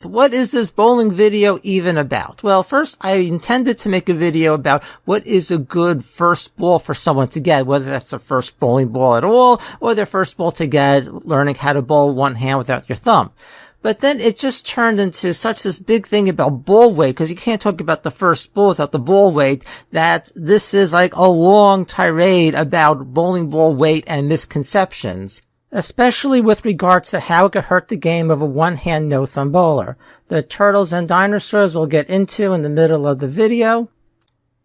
What is this bowling video even about? Well, first, I intended to make a video about what is a good first ball for someone to get, whether that's their first bowling ball at all, or their first ball to get, learning how to bowl one hand without your thumb. But then it just turned into such this big thing about ball weight, because you can't talk about the first ball without the ball weight, that this is like a long tirade about bowling ball weight and misconceptions, especially with regards to how it could hurt the game of a one-hand no-thumb bowler. The turtles and dinosaurs we'll get into in the middle of the video.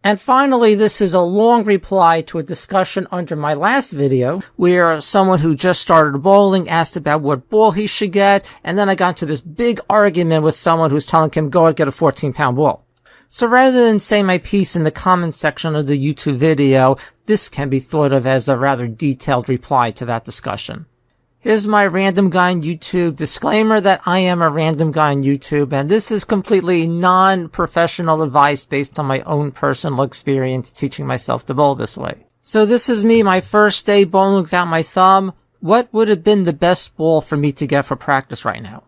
And finally, this is a long reply to a discussion under my last video where someone who just started bowling asked about what ball he should get, and then I got into this big argument with someone who's telling him go out and get a 14-pound ball. So rather than say my piece in the comment section of the YouTube video, this can be thought of as a rather detailed reply to that discussion. Here's my random guy on YouTube disclaimer that I am a random guy on YouTube, and this is completely non-professional advice based on my own personal experience teaching myself to bowl this way. So this is me, my first day bowling without my thumb. What would have been the best ball for me to get for practice right now?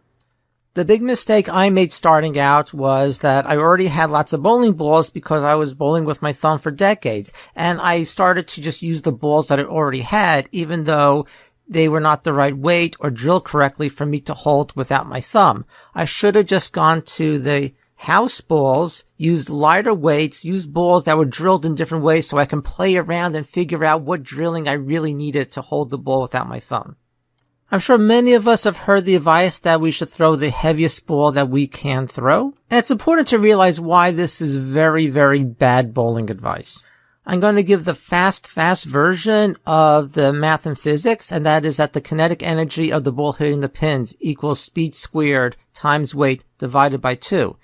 The big mistake I made starting out was that I already had lots of bowling balls because I was bowling with my thumb for decades, and I started to just use the balls that I already had, even though they were not the right weight or drilled correctly for me to hold without my thumb. I should have just gone to the house balls, used lighter weights, used balls that were drilled in different ways so I can play around and figure out what drilling I really needed to hold the ball without my thumb. I'm sure many of us have heard the advice that we should throw the heaviest ball that we can throw. And it's important to realize why this is very, very bad bowling advice. I'm going to give the fast version of the math and physics, and that is that the kinetic energy of the ball hitting the pins equals speed squared times weight divided by 2.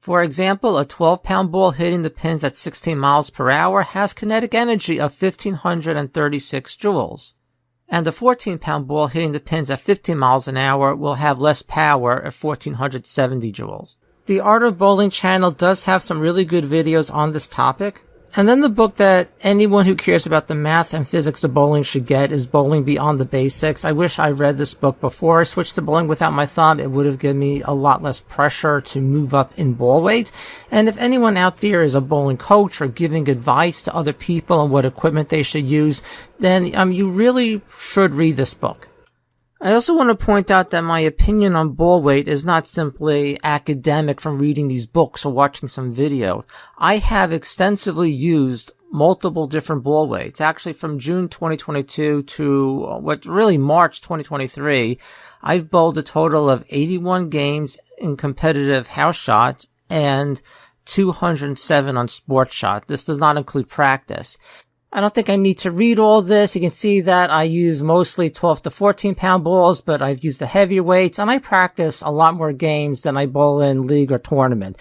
For example, a 12-pound ball hitting the pins at 16 miles per hour has kinetic energy of 1,536 joules. And a 14-pound ball hitting the pins at 15 miles an hour will have less power at 1,470 joules. The Art of Bowling channel does have some really good videos on this topic. And then the book that anyone who cares about the math and physics of bowling should get is Bowling Beyond the Basics. I wish I read this book before I switched to bowling without my thumb. It would have given me a lot less pressure to move up in ball weight. And if anyone out there is a bowling coach or giving advice to other people on what equipment they should use, then you really should read this book. I also want to point out that my opinion on ball weight is not simply academic from reading these books or watching some video. I have extensively used multiple different ball weights. Actually, from June 2022 to March 2023, I've bowled a total of 81 games in competitive house shot and 207 on sports shot. This does not include practice. I don't think I need to read all this. You can see that I use mostly 12 to 14 pound balls, but I've used the heavier weights, and I practice a lot more games than I bowl in league or tournament.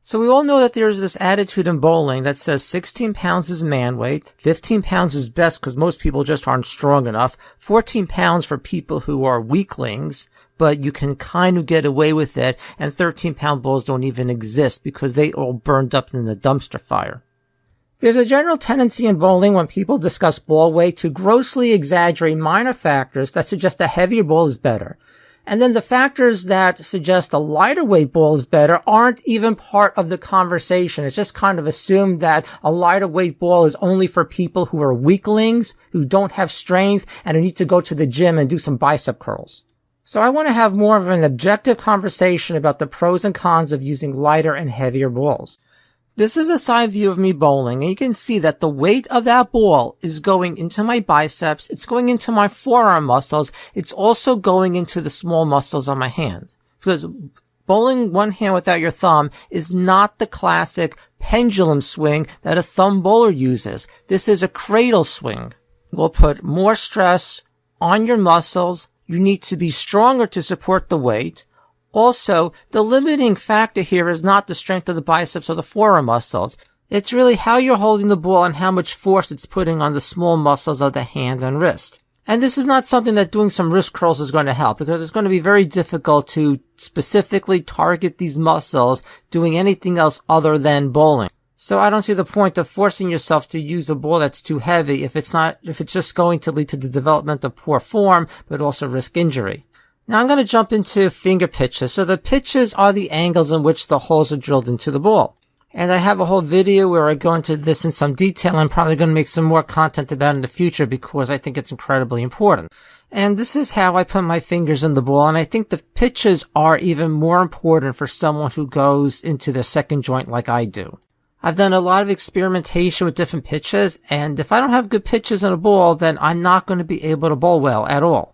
So we all know that there's this attitude in bowling that says 16 pounds is man weight, 15 pounds is best because most people just aren't strong enough, 14 pounds for people who are weaklings, but you can kind of get away with it, and 13-pound balls don't even exist because they all burned up in the dumpster fire. There's a general tendency in bowling when people discuss ball weight to grossly exaggerate minor factors that suggest a heavier ball is better. And then the factors that suggest a lighter weight ball is better aren't even part of the conversation. It's just kind of assumed that a lighter weight ball is only for people who are weaklings, who don't have strength, and who need to go to the gym and do some bicep curls. So I want to have more of an objective conversation about the pros and cons of using lighter and heavier balls. This is a side view of me bowling, and you can see that the weight of that ball is going into my biceps, it's going into my forearm muscles, it's also going into the small muscles on my hand. Because bowling one hand without your thumb is not the classic pendulum swing that a thumb bowler uses. This is a cradle swing. We'll put more stress on your muscles. You need to be stronger to support the weight. Also, the limiting factor here is not the strength of the biceps or the forearm muscles. It's really how you're holding the ball and how much force it's putting on the small muscles of the hand and wrist. And this is not something that doing some wrist curls is going to help, because it's going to be very difficult to specifically target these muscles doing anything else other than bowling. So I don't see the point of forcing yourself to use a ball that's too heavy if it's just going to lead to the development of poor form, but also risk injury. Now I'm going to jump into finger pitches. So the pitches are the angles in which the holes are drilled into the ball. And I have a whole video where I go into this in some detail. I'm probably going to make some more content about it in the future because I think it's incredibly important. And this is how I put my fingers in the ball, and I think the pitches are even more important for someone who goes into their second joint like I do. I've done a lot of experimentation with different pitches, and if I don't have good pitches in a ball, then I'm not going to be able to bowl well at all.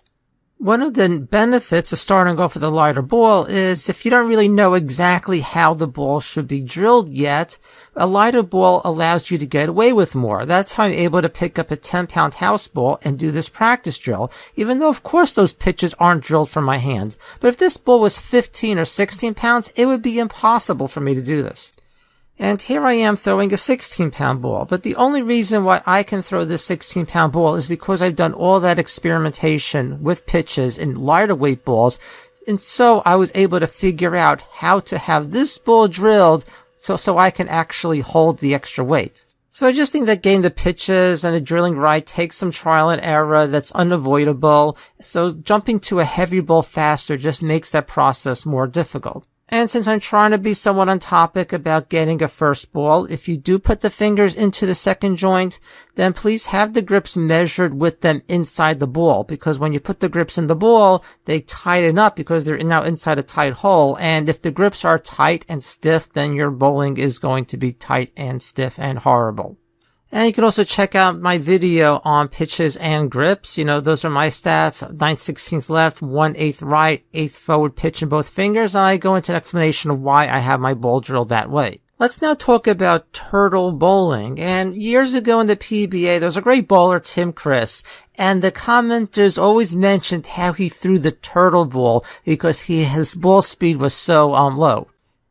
One of the benefits of starting off with a lighter ball is if you don't really know exactly how the ball should be drilled yet, a lighter ball allows you to get away with more. That's how I'm able to pick up a 10-pound house ball and do this practice drill, even though of course those pitches aren't drilled from my hand. But if this ball was 15 or 16 pounds, it would be impossible for me to do this. And here I am throwing a 16-pound ball, but the only reason why I can throw this 16-pound ball is because I've done all that experimentation with pitches in lighter weight balls, and so I was able to figure out how to have this ball drilled so I can actually hold the extra weight. So I just think that getting the pitches and the drilling right takes some trial and error that's unavoidable, so jumping to a heavy ball faster just makes that process more difficult. And since I'm trying to be somewhat on topic about getting a first ball, if you do put the fingers into the second joint, then please have the grips measured with them inside the ball, because when you put the grips in the ball, they tighten up because they're now inside a tight hole, and if the grips are tight and stiff, then your bowling is going to be tight and stiff and horrible. And you can also check out my video on pitches and grips. You know, those are my stats: 9/16 left, 1/8 right, 1/8 forward pitch in both fingers. And I go into an explanation of why I have my ball drilled that way. Let's now talk about turtle bowling. And years ago in the PBA, there was a great bowler, Tim Chris. And the commenters always mentioned how he threw the turtle ball because his ball speed was so low.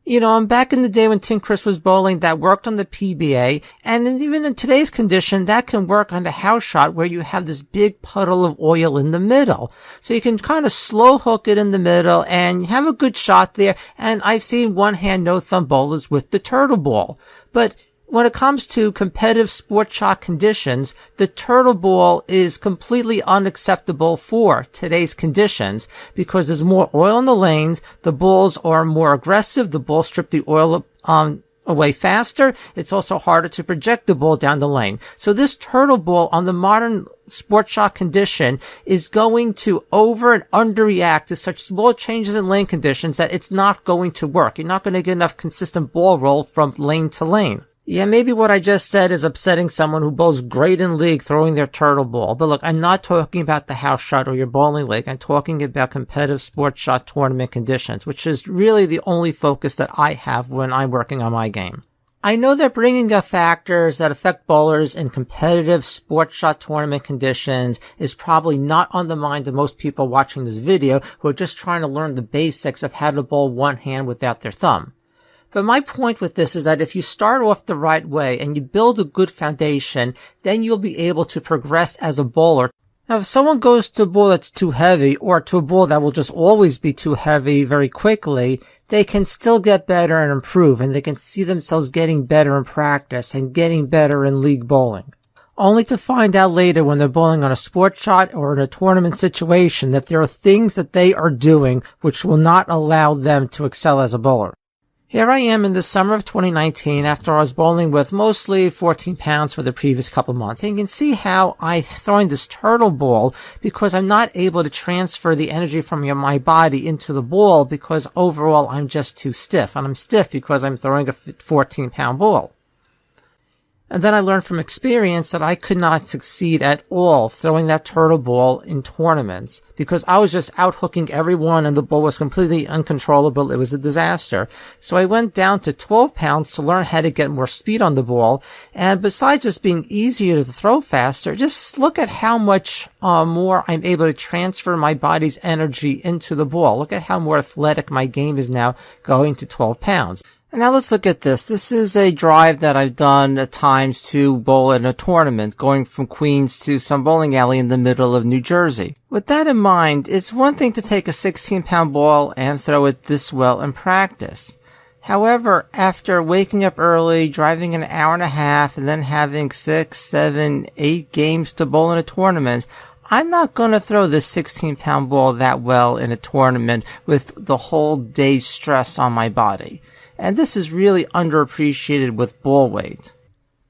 You know, back in the day when Tim Chris was bowling, that worked on the PBA, and even in today's condition, that can work on the house shot where you have this big puddle of oil in the middle. So you can kind of slow hook it in the middle and have a good shot there, and I've seen one hand, no thumb bowlers with the turtle ball. But when it comes to competitive sport shot conditions, the turtle ball is completely unacceptable for today's conditions because there's more oil in the lanes, the balls are more aggressive, the balls strip the oil away faster, it's also harder to project the ball down the lane. So this turtle ball on the modern sport shot condition is going to over and underreact to such small changes in lane conditions that it's not going to work. You're not going to get enough consistent ball roll from lane to lane. Yeah, maybe what I just said is upsetting someone who bowls great in league throwing their turtle ball. But look, I'm not talking about the house shot or your bowling league. I'm talking about competitive sports shot tournament conditions, which is really the only focus that I have when I'm working on my game. I know that bringing up factors that affect bowlers in competitive sports shot tournament conditions is probably not on the mind of most people watching this video who are just trying to learn the basics of how to bowl one hand without their thumb. But my point with this is that if you start off the right way and you build a good foundation, then you'll be able to progress as a bowler. Now, if someone goes to a ball that's too heavy or to a ball that will just always be too heavy very quickly, they can still get better and improve, and they can see themselves getting better in practice and getting better in league bowling. Only to find out later when they're bowling on a sport shot or in a tournament situation that there are things that they are doing which will not allow them to excel as a bowler. Here I am in the summer of 2019 after I was bowling with mostly 14 pounds for the previous couple months. And you can see how I'm throwing this turtle ball because I'm not able to transfer the energy from my body into the ball because overall I'm just too stiff. And I'm stiff because I'm throwing a 14-pound ball. And then I learned from experience that I could not succeed at all throwing that turtle ball in tournaments because I was just out hooking everyone and the ball was completely uncontrollable. It was a disaster. So I went down to 12 pounds to learn how to get more speed on the ball. And besides just being easier to throw faster, just look at how much more I'm able to transfer my body's energy into the ball. Look at how more athletic my game is now going to 12 pounds. And now let's look at this. This is a drive that I've done at times to bowl in a tournament, going from Queens to some bowling alley in the middle of New Jersey. With that in mind, it's one thing to take a 16-pound ball and throw it this well in practice. However, after waking up early, driving an hour and a half, and then having 6, 7, 8 games to bowl in a tournament, I'm not going to throw this 16-pound ball that well in a tournament with the whole day's stress on my body. And this is really underappreciated with ball weight.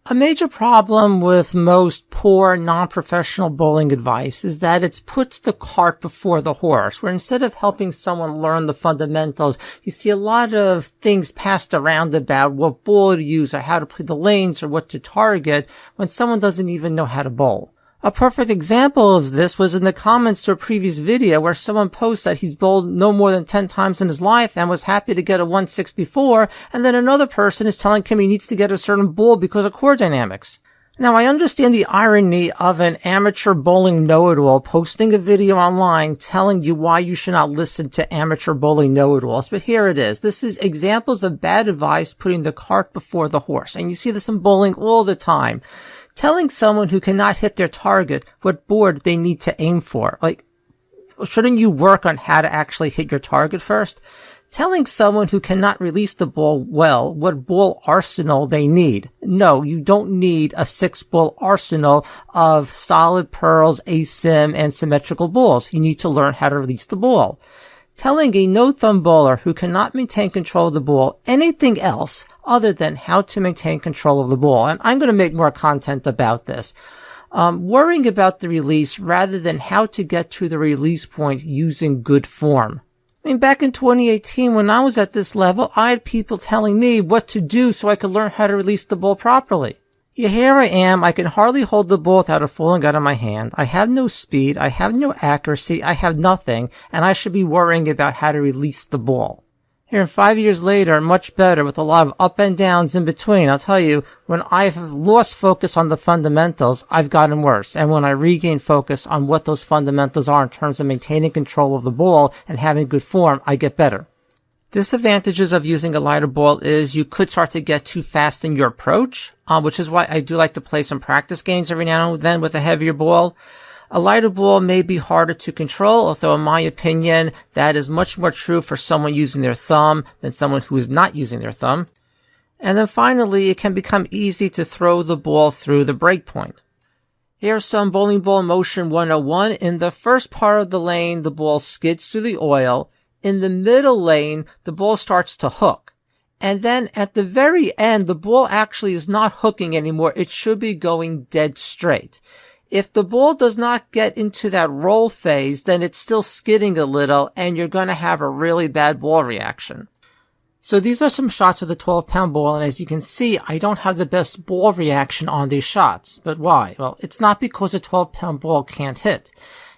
A major problem with most poor, non-professional bowling advice is that it puts the cart before the horse, where instead of helping someone learn the fundamentals, you see a lot of things passed around about what ball to use or how to play the lanes or what to target when someone doesn't even know how to bowl. A perfect example of this was in the comments to a previous video where someone posted that he's bowled no more than 10 times in his life and was happy to get a 164, and then another person is telling him he needs to get a certain ball because of core dynamics. Now, I understand the irony of an amateur bowling know-it-all posting a video online telling you why you should not listen to amateur bowling know-it-alls, but here it is. This is examples of bad advice putting the cart before the horse, and you see this in bowling all the time. Telling someone who cannot hit their target what board they need to aim for. Like, shouldn't you work on how to actually hit your target first? Telling someone who cannot release the ball well what ball arsenal they need. No, you don't need a 6-ball arsenal of solid pearls, asim, and symmetrical balls. You need to learn how to release the ball. Telling a no-thumb bowler who cannot maintain control of the ball anything else other than how to maintain control of the ball. And I'm going to make more content about this. Worrying about the release rather than how to get to the release point using good form. I mean, back in 2018, when I was at this level, I had people telling me what to do so I could learn how to release the ball properly. Yeah, here I am. I can hardly hold the ball without it falling out of my hand. I have no speed. I have no accuracy. I have nothing. And I should be worrying about how to release the ball. Here, 5 years later, much better with a lot of up and downs in between. I'll tell you, when I've lost focus on the fundamentals, I've gotten worse. And when I regain focus on what those fundamentals are in terms of maintaining control of the ball and having good form, I get better. Disadvantages of using a lighter ball is you could start to get too fast in your approach, which is why I do like to play some practice games every now and then with a heavier ball. A lighter ball may be harder to control, although in my opinion, that is much more true for someone using their thumb than someone who is not using their thumb. And then finally, it can become easy to throw the ball through the break point. Here's some bowling ball motion 101. In the first part of the lane, the ball skids through the oil. In the middle lane, the ball starts to hook. And then at the very end, the ball actually is not hooking anymore. It should be going dead straight. If the ball does not get into that roll phase, then it's still skidding a little, and you're going to have a really bad ball reaction. So these are some shots with a 12-pound ball, and as you can see, I don't have the best ball reaction on these shots. But why? Well, it's not because a 12-pound ball can't hit.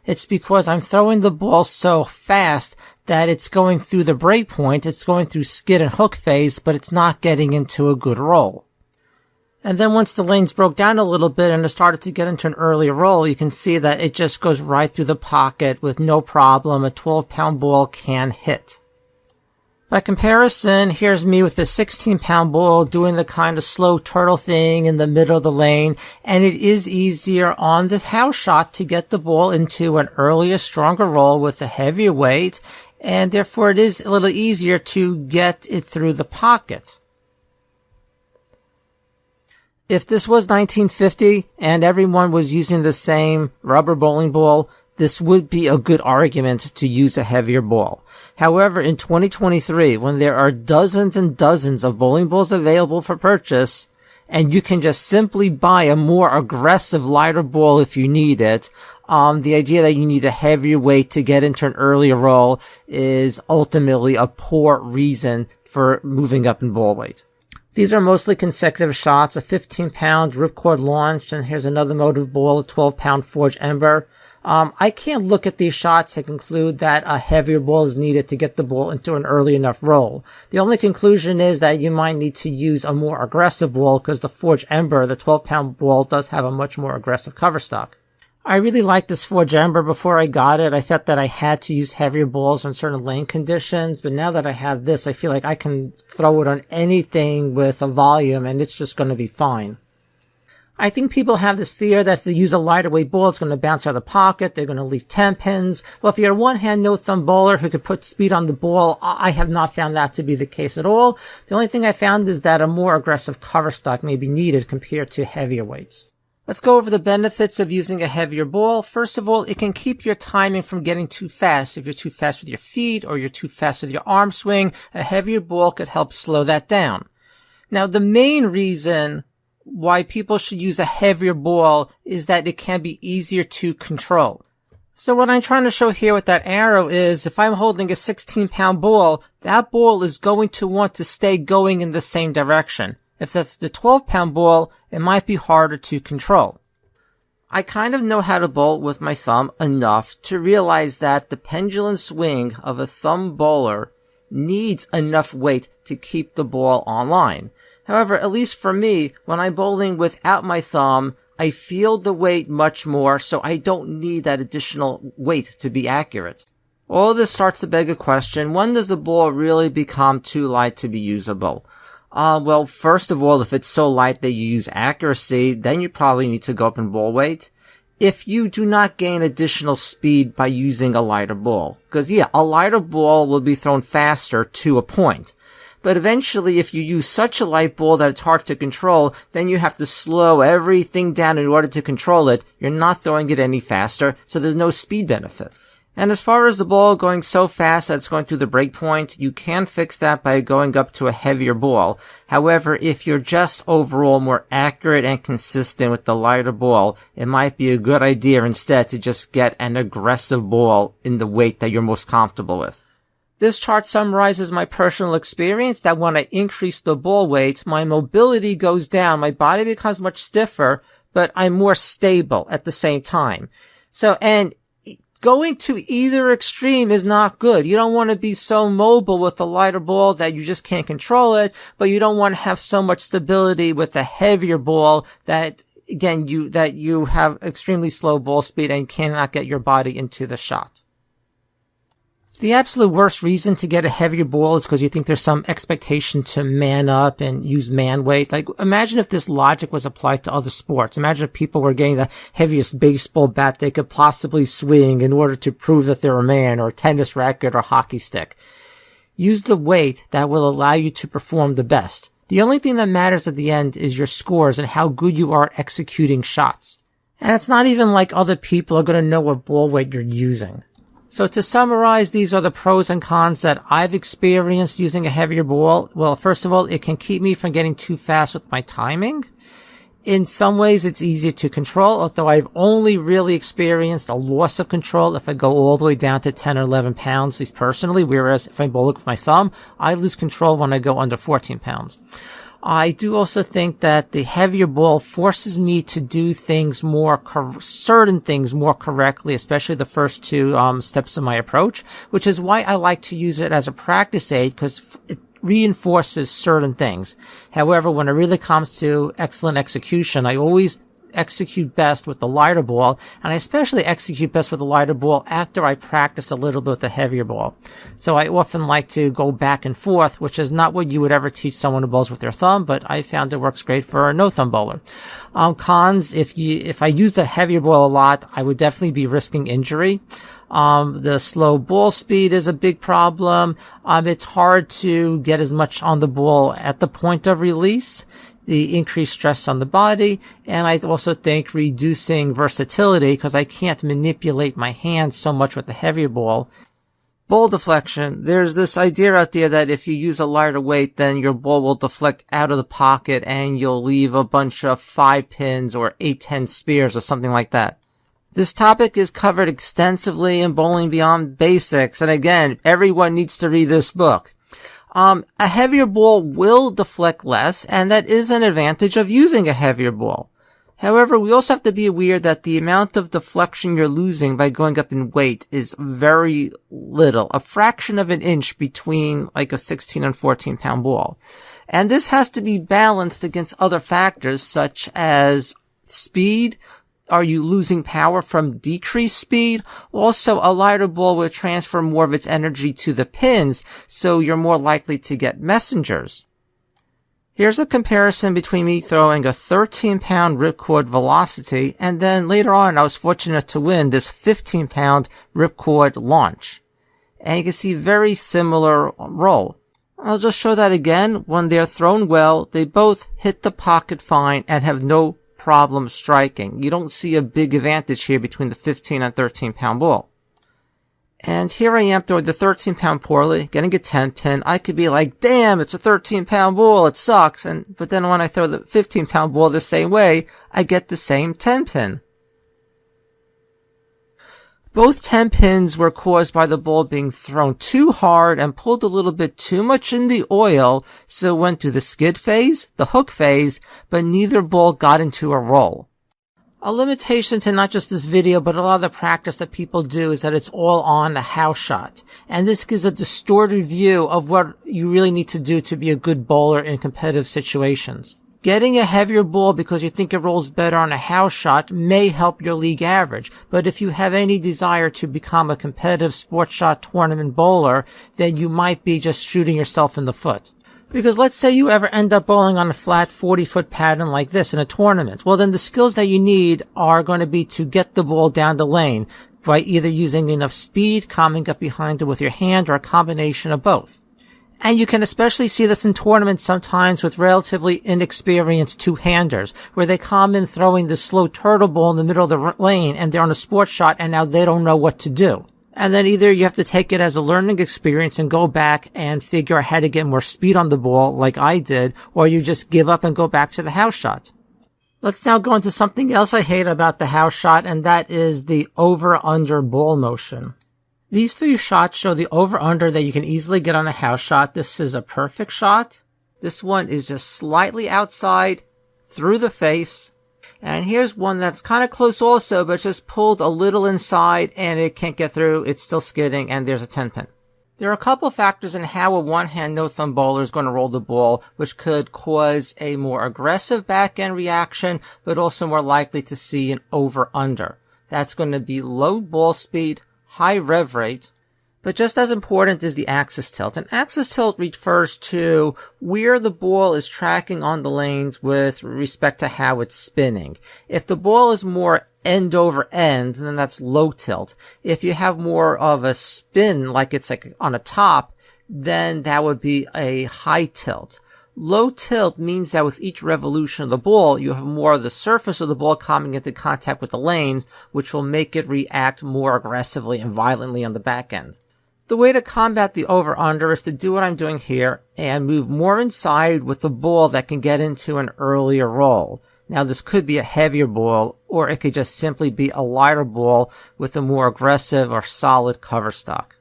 It's because I'm throwing the ball so fast that it's going through the break point, it's going through skid and hook phase, but it's not getting into a good roll. And then once the lanes broke down a little bit and it started to get into an early roll, you can see that it just goes right through the pocket with no problem. A 12-pound ball can hit. By comparison, here's me with a 16-pound ball doing the kind of slow turtle thing in the middle of the lane, and it is easier on the house shot to get the ball into an earlier, stronger roll with a heavier weight, and therefore it is a little easier to get it through the pocket. If this was 1950 and everyone was using the same rubber bowling ball, this would be a good argument to use a heavier ball. However, in 2023, when there are dozens and dozens of bowling balls available for purchase, and you can just simply buy a more aggressive, lighter ball if you need it, the idea that you need a heavier weight to get into an earlier roll is ultimately a poor reason for moving up in ball weight. These are mostly consecutive shots, a 15-pound ripcord launch, and here's another motive ball, a 12-pound forged ember. I can't look at these shots and conclude that a heavier ball is needed to get the ball into an early enough roll. The only conclusion is that you might need to use a more aggressive ball because the forged ember, the 12-pound ball, does have a much more aggressive cover stock. I really liked this forged ember. Before I got it, I felt that I had to use heavier balls on certain lane conditions, but now that I have this, I feel like I can throw it on anything with a volume and it's just going to be fine. I think people have this fear that if they use a lighter weight ball, it's going to bounce out of the pocket, they're going to leave 10 pins. Well, if you're a one-hand, no-thumb bowler who could put speed on the ball, I have not found that to be the case at all. The only thing I found is that a more aggressive cover stock may be needed compared to heavier weights. Let's go over the benefits of using a heavier ball. First of all, it can keep your timing from getting too fast. If you're too fast with your feet or you're too fast with your arm swing, a heavier ball could help slow that down. Now, the main reason why people should use a heavier ball is that it can be easier to control. So what I'm trying to show here with that arrow is if I'm holding a 16-pound ball, that ball is going to want to stay going in the same direction. If that's the 12-pound ball, it might be harder to control. I kind of know how to bowl with my thumb enough to realize that the pendulum swing of a thumb bowler needs enough weight to keep the ball on line. However, at least for me, when I'm bowling without my thumb, I feel the weight much more, so I don't need that additional weight to be accurate. All this starts to beg a question: when does a ball really become too light to be usable? Well, first of all, if it's so light that you use accuracy, then you probably need to go up in ball weight. If you do not gain additional speed by using a lighter ball. Because, yeah, a lighter ball will be thrown faster to a point. But eventually, if you use such a light ball that it's hard to control, then you have to slow everything down in order to control it. You're not throwing it any faster, so there's no speed benefit. And as far as the ball going so fast that it's going through the break point, you can fix that by going up to a heavier ball. However, if you're just overall more accurate and consistent with the lighter ball, it might be a good idea instead to just get an aggressive ball in the weight that you're most comfortable with. This chart summarizes my personal experience that when I increase the ball weight, my mobility goes down, my body becomes much stiffer, but I'm more stable at the same time. And going to either extreme is not good. You don't want to be so mobile with a lighter ball that you just can't control it, but you don't want to have so much stability with a heavier ball that, again, you have extremely slow ball speed and cannot get your body into the shot. The absolute worst reason to get a heavier ball is because you think there's some expectation to man up and use man weight. Like, imagine if this logic was applied to other sports. Imagine if people were getting the heaviest baseball bat they could possibly swing in order to prove that they're a man, or a tennis racket or hockey stick. Use the weight that will allow you to perform the best. The only thing that matters at the end is your scores and how good you are at executing shots. And it's not even like other people are going to know what ball weight you're using. So to summarize, these are the pros and cons that I've experienced using a heavier ball. Well, first of all, it can keep me from getting too fast with my timing. In some ways, it's easier to control, although I've only really experienced a loss of control if I go all the way down to 10 or 11 pounds, at least personally, whereas if I bowl it with my thumb, I lose control when I go under 14 pounds. I do also think that the heavier ball forces me to do things certain things more correctly, especially the first two steps of my approach, which is why I like to use it as a practice aid, because it reinforces certain things. However, when it really comes to excellent execution, I always execute best with the lighter ball, and I especially execute best with the lighter ball after I practice a little bit with the heavier ball. So I often like to go back and forth, which is not what you would ever teach someone who bowls with their thumb, but I found it works great for a no-thumb bowler. Cons, if I use a heavier ball a lot, I would definitely be risking injury. The slow ball speed is a big problem. It's hard to get as much on the ball at the point of release. The increased stress on the body, and I also think reducing versatility because I can't manipulate my hands so much with the heavier ball. Ball deflection. There's this idea out there that if you use a lighter weight, then your ball will deflect out of the pocket and you'll leave a bunch of 5 pins or 8-10 spears or something like that. This topic is covered extensively in Bowling Beyond Basics, and again, everyone needs to read this book. A heavier ball will deflect less, and that is an advantage of using a heavier ball. However, we also have to be aware that the amount of deflection you're losing by going up in weight is very little, a fraction of an inch between like a 16 and 14 pound ball. And this has to be balanced against other factors such as speed. Are you losing power from decreased speed? Also, a lighter ball will transfer more of its energy to the pins, so you're more likely to get messengers. Here's a comparison between me throwing a 13-pound ripcord velocity, and then later on I was fortunate to win this 15-pound ripcord launch. And you can see very similar roll. I'll just show that again. When they're thrown well, they both hit the pocket fine and have no problem striking. You don't see a big advantage here between the 15 and 13 pound ball. And here I am throwing the 13 pound poorly, getting a 10 pin. I could be like, damn, it's a 13 pound ball, it sucks. But then when I throw the 15 pound ball the same way, I get the same 10 pin. Both 10 pins were caused by the ball being thrown too hard and pulled a little bit too much in the oil, so it went through the skid phase, the hook phase, but neither ball got into a roll. A limitation to not just this video, but a lot of the practice that people do is that it's all on a house shot. And this gives a distorted view of what you really need to do to be a good bowler in competitive situations. Getting a heavier ball because you think it rolls better on a house shot may help your league average, but if you have any desire to become a competitive sports shot tournament bowler, then you might be just shooting yourself in the foot. Because let's say you ever end up bowling on a flat 40-foot pattern like this in a tournament. Well, then the skills that you need are going to be to get the ball down the lane by either using enough speed, coming up behind it with your hand, or a combination of both. And you can especially see this in tournaments sometimes with relatively inexperienced two-handers, where they come in throwing the slow turtle ball in the middle of the lane, and they're on a sports shot, and now they don't know what to do. And then either you have to take it as a learning experience and go back and figure out how to get more speed on the ball like I did, or you just give up and go back to the house shot. Let's now go into something else I hate about the house shot, and that is the over-under ball motion. These three shots show the over-under that you can easily get on a house shot. This is a perfect shot. This one is just slightly outside, through the face. And here's one that's kind of close also, but it's just pulled a little inside and it can't get through. It's still skidding, and there's a 10 pin. There are a couple factors in how a one-hand no-thumb bowler is going to roll the ball, which could cause a more aggressive back-end reaction, but also more likely to see an over-under. That's going to be low ball speed, high rev rate, but just as important is the axis tilt. And axis tilt refers to where the ball is tracking on the lanes with respect to how it's spinning. If the ball is more end over end, then that's low tilt. If you have more of a spin, like it's like on a top, then that would be a high tilt. Low tilt means that with each revolution of the ball, you have more of the surface of the ball coming into contact with the lanes, which will make it react more aggressively and violently on the back end. The way to combat the over-under is to do what I'm doing here and move more inside with the ball that can get into an earlier roll. Now this could be a heavier ball, or it could just simply be a lighter ball with a more aggressive or solid cover stock.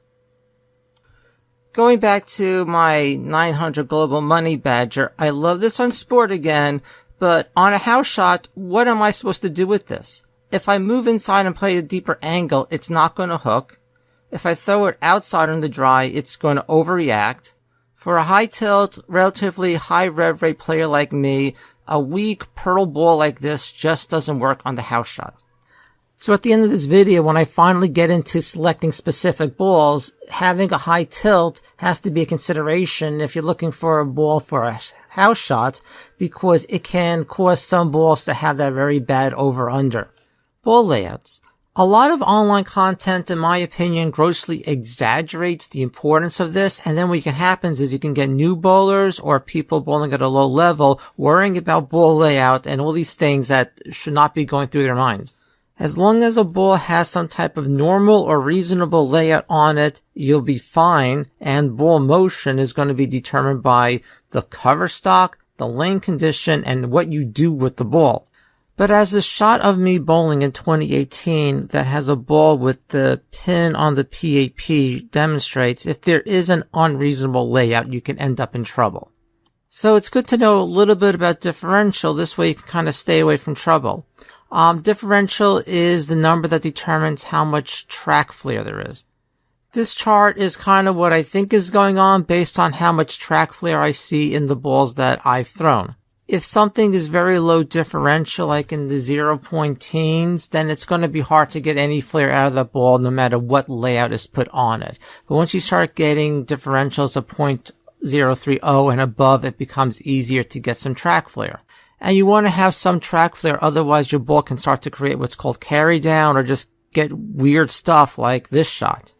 Going back to my 900 Global Money Badger, I love this on sport again, but on a house shot, what am I supposed to do with this? If I move inside and play a deeper angle, it's not going to hook. If I throw it outside on the dry, it's going to overreact. For a high tilt, relatively high rev rate player like me, a weak pearl ball like this just doesn't work on the house shot. So at the end of this video, when I finally get into selecting specific balls, having a high tilt has to be a consideration if you're looking for a ball for a house shot, because it can cause some balls to have that very bad over-under. Ball layouts. A lot of online content, in my opinion, grossly exaggerates the importance of this, and then what can happen is you can get new bowlers or people bowling at a low level worrying about ball layout and all these things that should not be going through their minds. As long as a ball has some type of normal or reasonable layout on it, you'll be fine, and ball motion is going to be determined by the cover stock, the lane condition, and what you do with the ball. But as the shot of me bowling in 2018 that has a ball with the pin on the PAP demonstrates, if there is an unreasonable layout, you can end up in trouble. So it's good to know a little bit about differential. This way you can kind of stay away from trouble. Differential is the number that determines how much track flare there is. This chart is kind of what I think is going on based on how much track flare I see in the balls that I've thrown. If something is very low differential, like in the 0 point teens, then it's going to be hard to get any flare out of that ball no matter what layout is put on it. But once you start getting differentials of 0.030 and above, it becomes easier to get some track flare. And you want to have some track flare, otherwise your ball can start to create what's called carry down or just get weird stuff like this shot.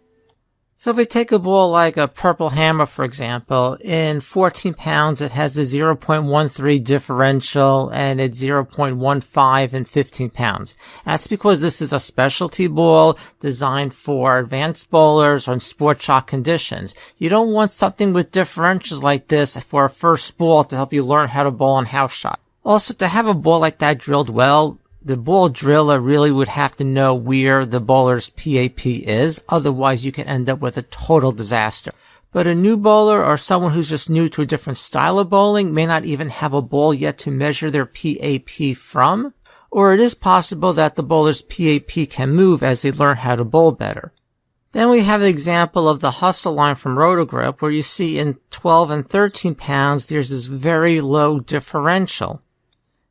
So if we take a ball like a purple hammer, for example, in 14 pounds, it has a 0.13 differential and it's 0.15 in 15 pounds. That's because this is a specialty ball designed for advanced bowlers or in sport shot conditions. You don't want something with differentials like this for a first ball to help you learn how to bowl on house shot. Also, to have a ball like that drilled well, the ball driller really would have to know where the bowler's PAP is, otherwise you can end up with a total disaster. But a new bowler or someone who's just new to a different style of bowling may not even have a ball yet to measure their PAP from, or it is possible that the bowler's PAP can move as they learn how to bowl better. Then we have the example of the hustle line from Rotogrip, where you see in 12 and 13 pounds there's this very low differential.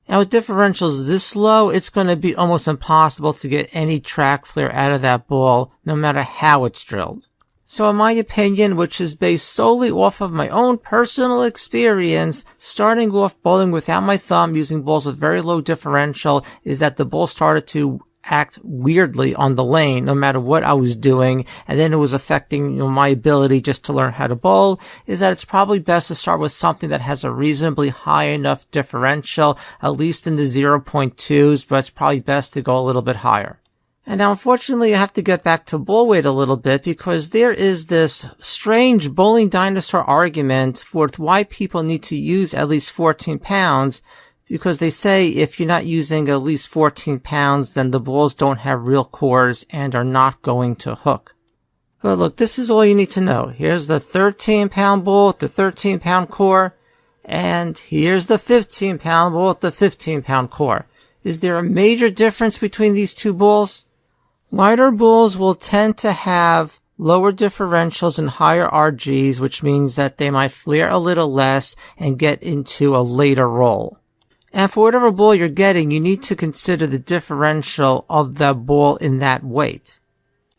Now with differentials this low, it's going to be almost impossible to get any track flare out of that ball, no matter how it's drilled. So in my opinion, which is based solely off of my own personal experience, starting off bowling without my thumb using balls with very low differential, is that the ball started to act weirdly on the lane no matter what I was doing, and then it was affecting my ability just to learn how to bowl, is that it's probably best to start with something that has a reasonably high enough differential, at least in the 0.2s, but it's probably best to go a little bit higher. And now unfortunately I have to get back to ball weight a little bit, because there is this strange bowling dinosaur argument for why people need to use at least 14 pounds, because they say if you're not using at least 14 pounds, then the balls don't have real cores and are not going to hook. But look, this is all you need to know. Here's the 13-pound ball with the 13-pound core, and here's the 15-pound ball with the 15-pound core. Is there a major difference between these two balls? Lighter balls will tend to have lower differentials and higher RGs, which means that they might flare a little less and get into a later roll. And for whatever ball you're getting, you need to consider the differential of the ball in that weight.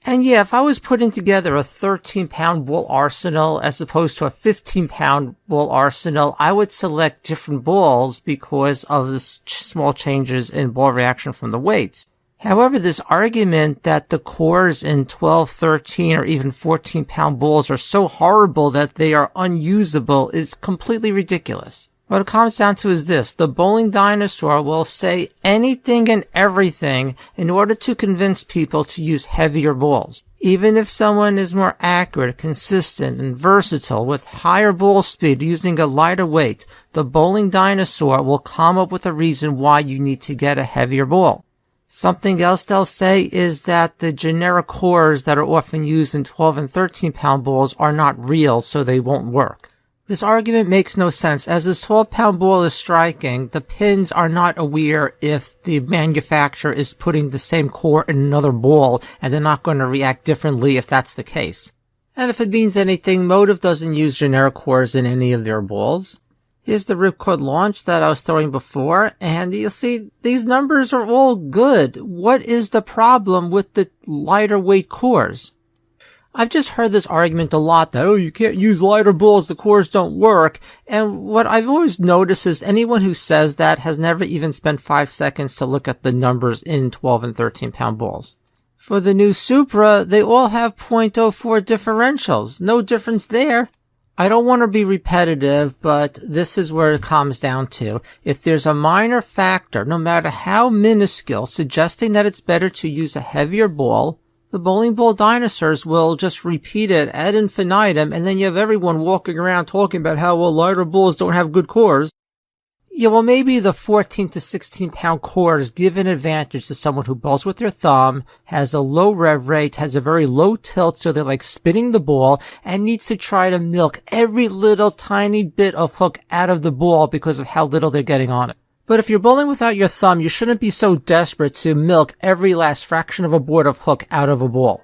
And yeah, if I was putting together a 13-pound ball arsenal as opposed to a 15-pound ball arsenal, I would select different balls because of the small changes in ball reaction from the weights. However, this argument that the cores in 12, 13, or even 14-pound balls are so horrible that they are unusable is completely ridiculous. What it comes down to is this: the bowling dinosaur will say anything and everything in order to convince people to use heavier balls. Even if someone is more accurate, consistent, and versatile with higher ball speed using a lighter weight, the bowling dinosaur will come up with a reason why you need to get a heavier ball. Something else they'll say is that the generic cores that are often used in 12 and 13-pound balls are not real, so they won't work. This argument makes no sense. As this 12-pound ball is striking, the pins are not aware if the manufacturer is putting the same core in another ball, and they're not going to react differently if that's the case. And if it means anything, Motive doesn't use generic cores in any of their balls. Here's the ripcord launch that I was throwing before, and you'll see these numbers are all good. What is the problem with the lighter weight cores? I've just heard this argument a lot that, oh, you can't use lighter balls, the cores don't work. And what I've always noticed is anyone who says that has never even spent 5 seconds to look at the numbers in 12 and 13-pound balls. For the new Supra, they all have .04 differentials. No difference there. I don't want to be repetitive, but this is where it comes down to. If there's a minor factor, no matter how minuscule, suggesting that it's better to use a heavier ball, the bowling ball dinosaurs will just repeat it ad infinitum, and then you have everyone walking around talking about how, well, lighter balls don't have good cores. Yeah, well, maybe the 14 to 16-pound cores give an advantage to someone who bowls with their thumb, has a low rev rate, has a very low tilt, so they're like spinning the ball, and needs to try to milk every little tiny bit of hook out of the ball because of how little they're getting on it. But if you're bowling without your thumb, you shouldn't be so desperate to milk every last fraction of a board of hook out of a ball.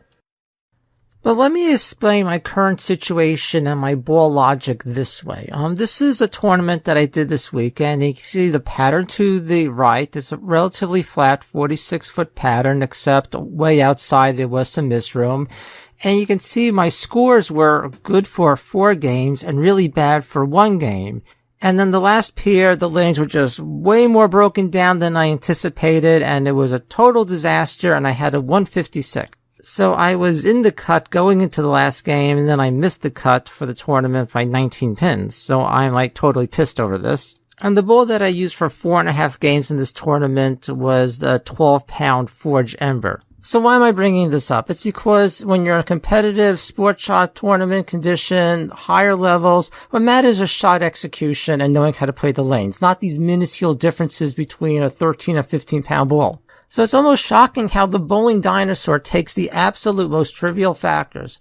But let me explain my current situation and my ball logic this way. This is a tournament that I did this week, and you can see the pattern to the right. It's a relatively flat 46-foot pattern, except way outside there was some misroom. And you can see my scores were good for 4 games and really bad for 1 game. And then the last pair, the lanes were just way more broken down than I anticipated, and it was a total disaster, and I had a 156. So I was in the cut going into the last game, and then I missed the cut for the tournament by 19 pins. So I'm like totally pissed over this. And the ball that I used for 4.5 games in this tournament was the 12-pound Forge Ember. So why am I bringing this up? It's because when you're in a competitive sport shot tournament condition, higher levels, what matters is shot execution and knowing how to play the lanes, not these minuscule differences between a 13 and 15-pound ball. So it's almost shocking how the bowling dinosaur takes the absolute most trivial factors,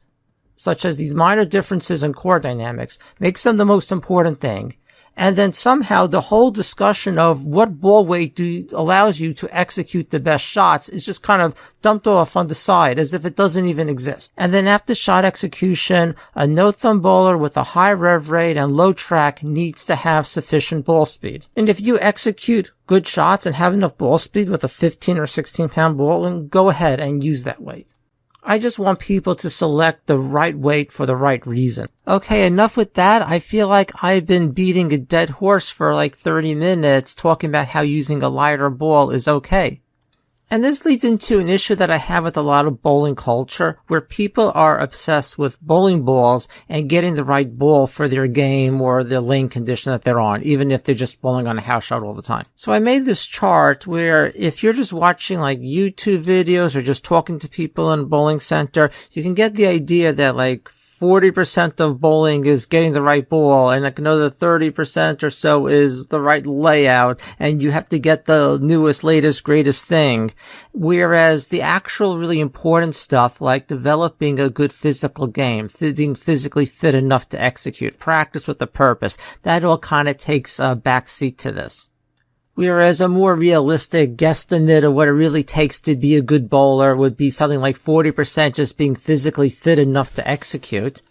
such as these minor differences in core dynamics, makes them the most important thing. And then somehow the whole discussion of what ball weight allows you to execute the best shots is just kind of dumped off on the side as if it doesn't even exist. And then after shot execution, a no-thumb bowler with a high rev rate and low track needs to have sufficient ball speed. And if you execute good shots and have enough ball speed with a 15 or 16-pound ball, then go ahead and use that weight. I just want people to select the right weight for the right reason. Okay, enough with that. I feel like I've been beating a dead horse for like 30 minutes talking about how using a lighter ball is okay. And this leads into an issue that I have with a lot of bowling culture, where people are obsessed with bowling balls and getting the right ball for their game or the lane condition that they're on, even if they're just bowling on a house shot all the time. So I made this chart where if you're just watching like YouTube videos or just talking to people in a bowling center, you can get the idea that like 40% of bowling is getting the right ball, and like another 30% or so is the right layout, and you have to get the newest, latest, greatest thing. Whereas the actual really important stuff, like developing a good physical game, being physically fit enough to execute, practice with a purpose, that all kind of takes a backseat to this. Whereas a more realistic guesstimate of what it really takes to be a good bowler would be something like 40% just being physically fit enough to execute.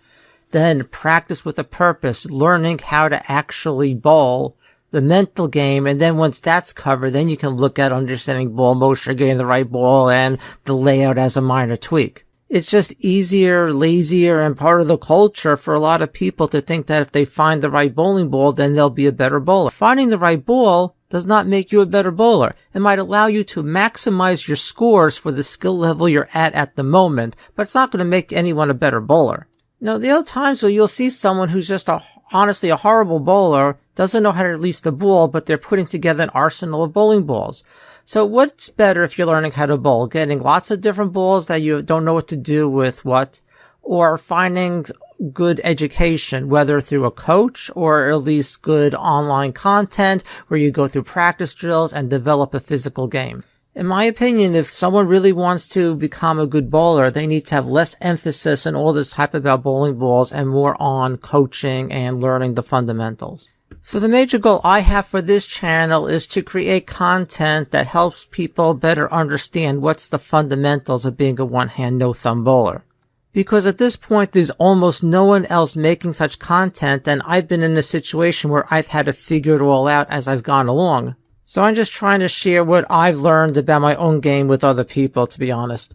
Then practice with a purpose, learning how to actually bowl, the mental game, and then once that's covered, then you can look at understanding ball motion, getting the right ball, and the layout as a minor tweak. It's just easier, lazier, and part of the culture for a lot of people to think that if they find the right bowling ball, then they'll be a better bowler. Finding the right ball does not make you a better bowler. It might allow you to maximize your scores for the skill level you're at the moment, but it's not going to make anyone a better bowler. Now, the other times where you'll see someone who's just honestly a horrible bowler, doesn't know how to release the ball, but they're putting together an arsenal of bowling balls. So what's better if you're learning how to bowl? Getting lots of different balls that you don't know what to do with what? Or finding good education, whether through a coach or at least good online content where you go through practice drills and develop a physical game. In my opinion, if someone really wants to become a good bowler, they need to have less emphasis on all this hype about bowling balls and more on coaching and learning the fundamentals. So the major goal I have for this channel is to create content that helps people better understand what's the fundamentals of being a one-hand, no-thumb bowler. Because at this point, there's almost no one else making such content, and I've been in a situation where I've had to figure it all out as I've gone along. So I'm just trying to share what I've learned about my own game with other people, to be honest.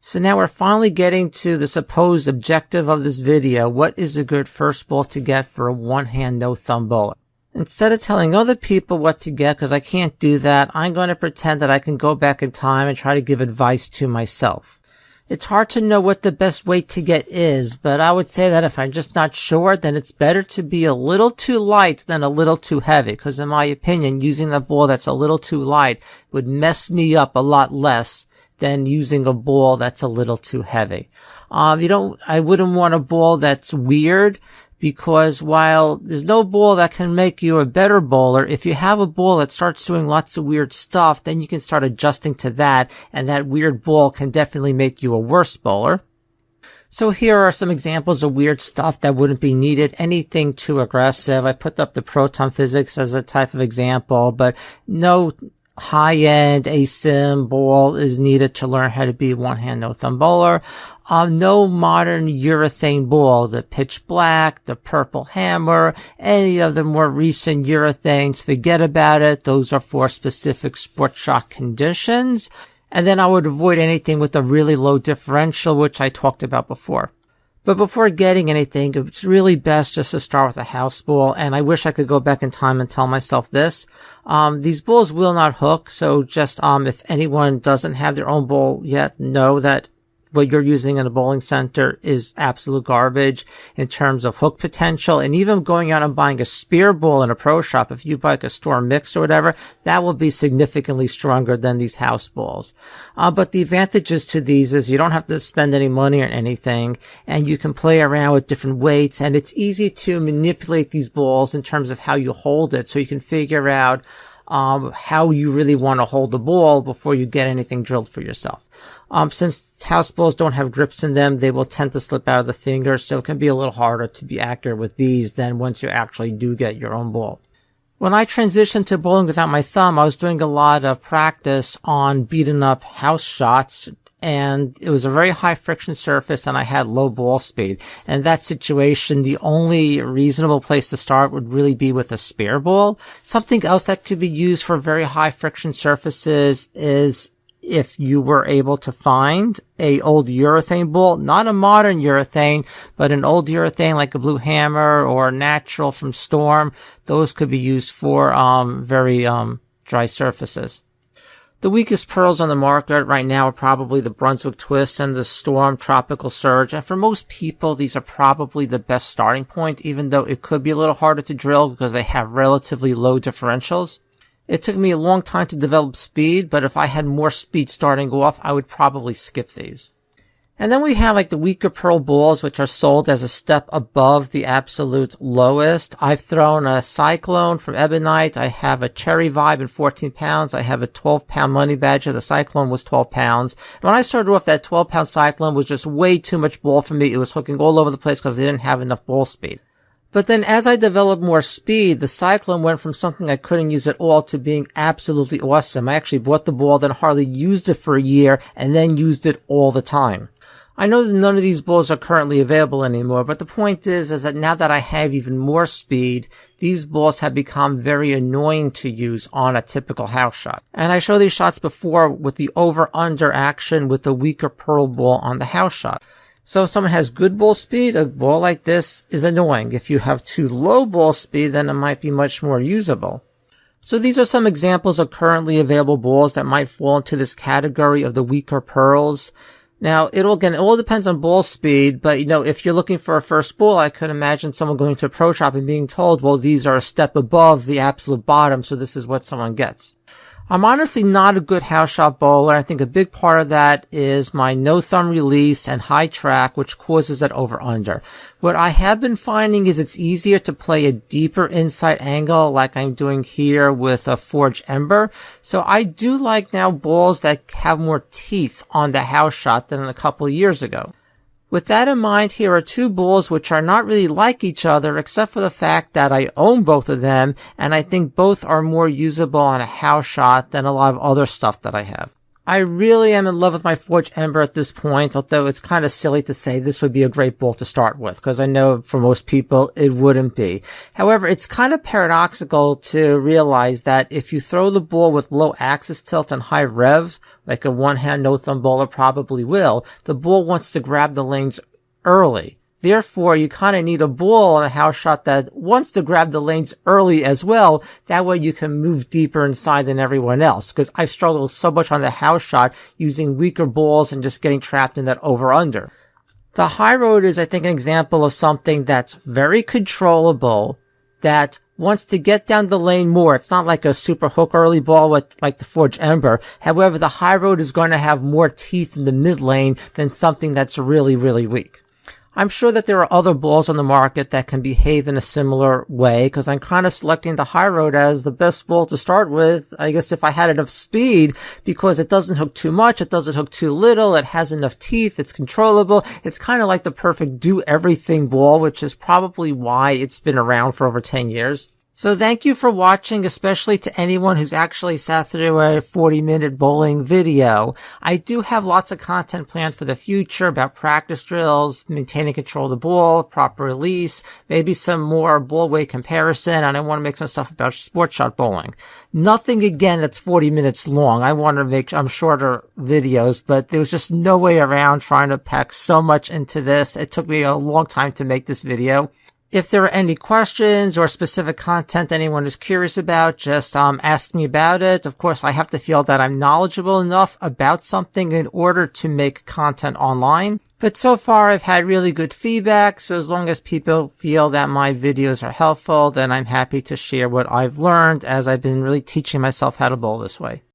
So now we're finally getting to the supposed objective of this video. What is a good first ball to get for a one-hand, no-thumb bowler? Instead of telling other people what to get, because I can't do that, I'm going to pretend that I can go back in time and try to give advice to myself. It's hard to know what the best weight to get is, but I would say that if I'm just not sure, then it's better to be a little too light than a little too heavy, because in my opinion, using a ball that's a little too light would mess me up a lot less than using a ball that's a little too heavy. I wouldn't want a ball that's weird, because while there's no ball that can make you a better bowler, if you have a ball that starts doing lots of weird stuff, then you can start adjusting to that, and that weird ball can definitely make you a worse bowler. So here are some examples of weird stuff that wouldn't be needed. Anything too aggressive. I put up the proton physics as a type of example, but no high-end asim ball is needed to learn how to be one-hand, no-thumb bowler. No modern urethane ball, the pitch black, the purple hammer, any of the more recent urethanes, forget about it. Those are for specific sport shot conditions. And then I would avoid anything with a really low differential, which I talked about before. But before getting anything, it's really best just to start with a house ball, and I wish I could go back in time and tell myself this. These balls will not hook, so just if anyone doesn't have their own ball yet, know that what you're using in a bowling center is absolute garbage in terms of hook potential. And even going out and buying a spear ball in a pro shop, if you buy like a store mix or whatever, that will be significantly stronger than these house balls. But the advantages to these is you don't have to spend any money or anything, and you can play around with different weights, and it's easy to manipulate these balls in terms of how you hold it, so you can figure out how you really want to hold the ball before you get anything drilled for yourself. Since house balls don't have grips in them, they will tend to slip out of the fingers, so it can be a little harder to be accurate with these than once you actually do get your own ball. When I transitioned to bowling without my thumb, I was doing a lot of practice on beaten up house shots, and it was a very high friction surface and I had low ball speed. And in that situation, the only reasonable place to start would really be with a spear ball. Something else that could be used for very high friction surfaces is if you were able to find a old urethane ball, not a modern urethane, but an old urethane like a Blue Hammer or natural from Storm. Those could be used for very dry surfaces. The weakest pearls on the market right now are probably the Brunswick Twist and the Storm Tropical Surge. And for most people, these are probably the best starting point, even though it could be a little harder to drill because they have relatively low differentials. It took me a long time to develop speed, but if I had more speed starting off, I would probably skip these. And then we have like the weaker pearl balls, which are sold as a step above the absolute lowest. I've thrown a Cyclone from Ebonite. I have a Cherry Vibe in 14 pounds. I have a 12-pound Money Badger. The Cyclone was 12 pounds. When I started off, that 12-pound Cyclone was just way too much ball for me. It was hooking all over the place because they didn't have enough ball speed. But then as I developed more speed, the Cyclone went from something I couldn't use at all to being absolutely awesome. I actually bought the ball, then hardly used it for a year, and then used it all the time. I know that none of these balls are currently available anymore, but the point is that now that I have even more speed, these balls have become very annoying to use on a typical house shot. And I showed these shots before with the over-under action with the weaker pearl ball on the house shot. So if someone has good ball speed, a ball like this is annoying. If you have too low ball speed, then it might be much more usable. So these are some examples of currently available balls that might fall into this category of the weaker pearls. Now, it all depends on ball speed, but if you're looking for a first ball, I could imagine someone going to a pro shop and being told, well, these are a step above the absolute bottom, so this is what someone gets. I'm honestly not a good house shot bowler. I think a big part of that is my no thumb release and high track, which causes that over-under. What I have been finding is it's easier to play a deeper inside angle like I'm doing here with a Forge Ember. So I do like now balls that have more teeth on the house shot than a couple of years ago. With that in mind, here are two balls which are not really like each other except for the fact that I own both of them, and I think both are more usable on a house shot than a lot of other stuff that I have. I really am in love with my Forge Ember at this point, although it's kind of silly to say this would be a great ball to start with, because I know for most people it wouldn't be. However, it's kind of paradoxical to realize that if you throw the ball with low axis tilt and high revs, like a one-hand no-thumb bowler probably will, the ball wants to grab the lanes early. Therefore, you kind of need a ball on a house shot that wants to grab the lanes early as well. That way you can move deeper inside than everyone else. Because I've struggled so much on the house shot using weaker balls and just getting trapped in that over-under. The high road is, I think, an example of something that's very controllable, that wants to get down the lane more. It's not like a super hook early ball with like the Forge Ember. However, the high road is going to have more teeth in the mid lane than something that's really, really weak. I'm sure that there are other balls on the market that can behave in a similar way, because I'm kind of selecting the high road as the best ball to start with, I guess, if I had enough speed, because it doesn't hook too much, it doesn't hook too little, it has enough teeth, it's controllable. It's kind of like the perfect do-everything ball, which is probably why it's been around for over 10 years. So thank you for watching, especially to anyone who's actually sat through a 40-minute bowling video. I do have lots of content planned for the future about practice drills, maintaining control of the ball, proper release, maybe some more ball weight comparison, and I want to make some stuff about sports shot bowling. Nothing, again, that's 40 minutes long. I want to make shorter videos, but there was just no way around trying to pack so much into this. It took me a long time to make this video. If there are any questions or specific content anyone is curious about, just ask me about it. Of course, I have to feel that I'm knowledgeable enough about something in order to make content online. But so far, I've had really good feedback, so as long as people feel that my videos are helpful, then I'm happy to share what I've learned, as I've been really teaching myself how to bowl this way.